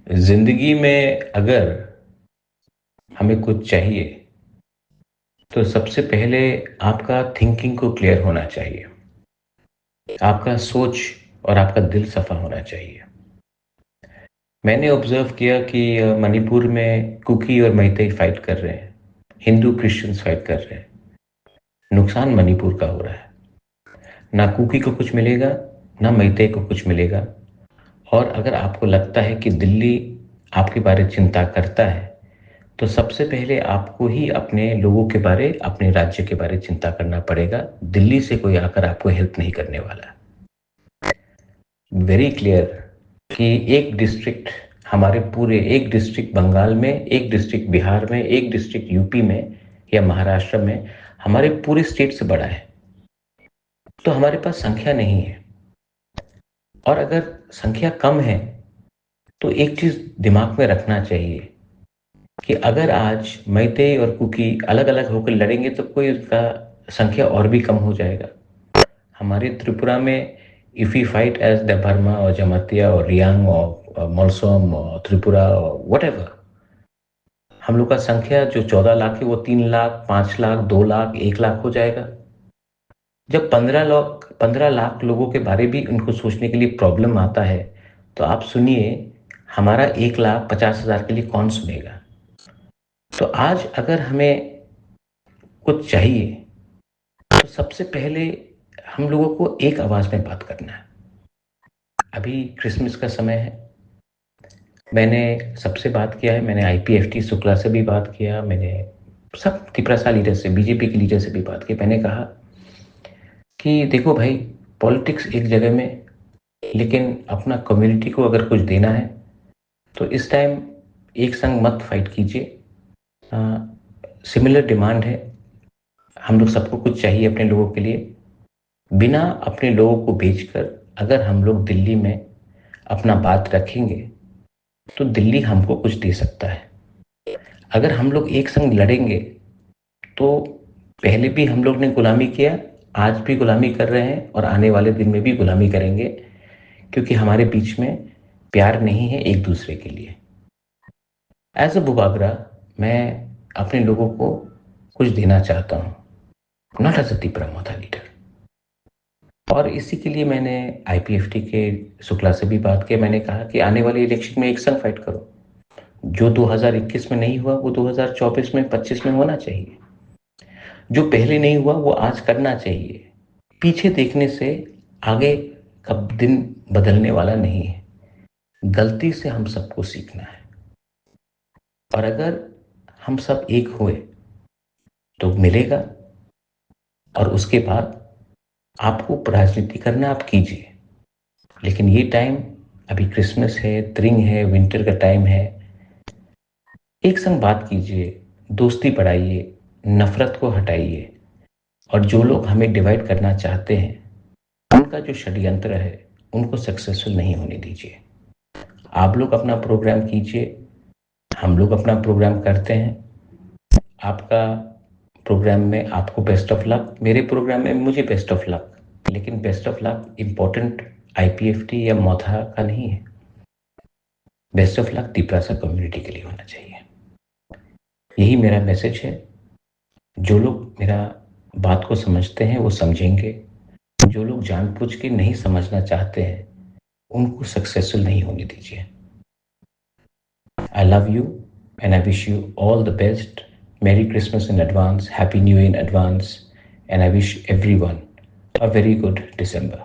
जिंदगी में अगर हमें कुछ चाहिए तो सबसे पहले आपका थिंकिंग को क्लियर होना चाहिए। आपका सोच और आपका दिल सफा होना चाहिए। मैंने ऑब्जर्व किया कि मणिपुर में कुकी और मैतेई फाइट कर रहे हैं, हिंदू क्रिश्चियंस फाइट कर रहे हैं। नुकसान मणिपुर का हो रहा है। ना कुकी को कुछ मिलेगा, ना मैतेई को कुछ मिलेगा। और अगर आपको लगता है कि दिल्ली आपके बारे में चिंता करता है, तो सबसे पहले आपको ही अपने लोगों के बारे, अपने राज्य के बारे चिंता करना पड़ेगा। दिल्ली से कोई आकर आपको हेल्प नहीं करने वाला। वेरी क्लियर कि एक डिस्ट्रिक्ट, हमारे पूरे एक डिस्ट्रिक्ट बंगाल में, एक डिस्ट्रिक्ट बिहार में, एक डिस्ट्रिक्ट यूपी में या महाराष्ट्र में हमारे पूरे स्टेट से बड़ा है। तो हमारे पास संख्या नहीं है। और अगर संख्या कम है तो एक चीज दिमाग में रखना चाहिए कि अगर आज मैतेई और कुकी अलग अलग होकर लड़ेंगे तो कोई उसका संख्या और भी कम हो जाएगा। हमारे त्रिपुरा में if we fight as the Barma और जमातिया और रियांग और मोलसोम और त्रिपुरा और वट, हम लोग का संख्या जो 14 लाख है वो 3 लाख, 5 लाख, 2 लाख, 1 लाख हो जाएगा। जब 15 लाख लोगों के बारे भी उनको सोचने के लिए प्रॉब्लम आता है, तो आप सुनिए, हमारा 1,50,000 के लिए कौन सुनेगा। तो आज अगर हमें कुछ चाहिए तो सबसे पहले हम लोगों को एक आवाज में बात करना है। अभी क्रिसमस का समय है। मैंने सबसे बात किया है, मैंने आईपीएफटी शुक्ला से भी बात किया, मैंने सब तिपरासा लीडर से, बीजेपी के लीडर से भी बात की। मैंने कहा कि देखो भाई, पॉलिटिक्स एक जगह में, लेकिन अपना कम्युनिटी को अगर कुछ देना है तो इस टाइम एक संग मत फाइट कीजिए। सिमिलर डिमांड है, हम लोग सबको कुछ चाहिए अपने लोगों के लिए। बिना अपने लोगों को बेचकर अगर हम लोग दिल्ली में अपना बात रखेंगे तो दिल्ली हमको कुछ दे सकता है। अगर हम लोग एक संग लड़ेंगे तो पहले भी हम लोग ने गुलामी किया, आज भी गुलामी कर रहे हैं और आने वाले दिन में भी गुलामी करेंगे, क्योंकि हमारे बीच में प्यार नहीं है एक दूसरे के लिए। एज अ बुबागरा, मैं अपने लोगों को कुछ देना चाहता हूँ, not as a Tipra leader. और इसी के लिए मैंने आईपीएफटी के शुक्ला से भी बात की। मैंने कहा कि आने वाले इलेक्शन में एक संग फाइट करो। जो 2021 में नहीं हुआ वो 2024 में, 25 में होना चाहिए। जो पहले नहीं हुआ वो आज करना चाहिए। पीछे देखने से आगे का दिन बदलने वाला नहीं है। गलती से हम सबको सीखना है। और अगर हम सब एक हुए तो मिलेगा। और उसके बाद आपको राजनीति करना आप कीजिए, लेकिन ये टाइम, अभी क्रिसमस है, त्रिंग है, विंटर का टाइम है, एक संग बात कीजिए, दोस्ती बढ़ाइए, नफरत को हटाइए। और जो लोग हमें डिवाइड करना चाहते हैं उनका जो षड्यंत्र है उनको सक्सेसफुल नहीं होने दीजिए। आप लोग अपना प्रोग्राम कीजिए, हम लोग अपना प्रोग्राम करते हैं। आपका प्रोग्राम में आपको बेस्ट ऑफ लक, मेरे प्रोग्राम में मुझे बेस्ट ऑफ लक। लेकिन best of luck important IPFT या मोथा का नहीं है। Best of luck Tiprasa community के लिए होना चाहिए। यही मेरा मैसेज है। जो लोग मेरा बात को समझते हैं वो समझेंगे। जो लोग जानबूझ के नहीं समझना चाहते हैं उनको सक्सेसफुल नहीं होने दीजिए। I love you and I wish you all the best. Merry Christmas in advance, Happy New Year in advance, and I wish everyone a very good December.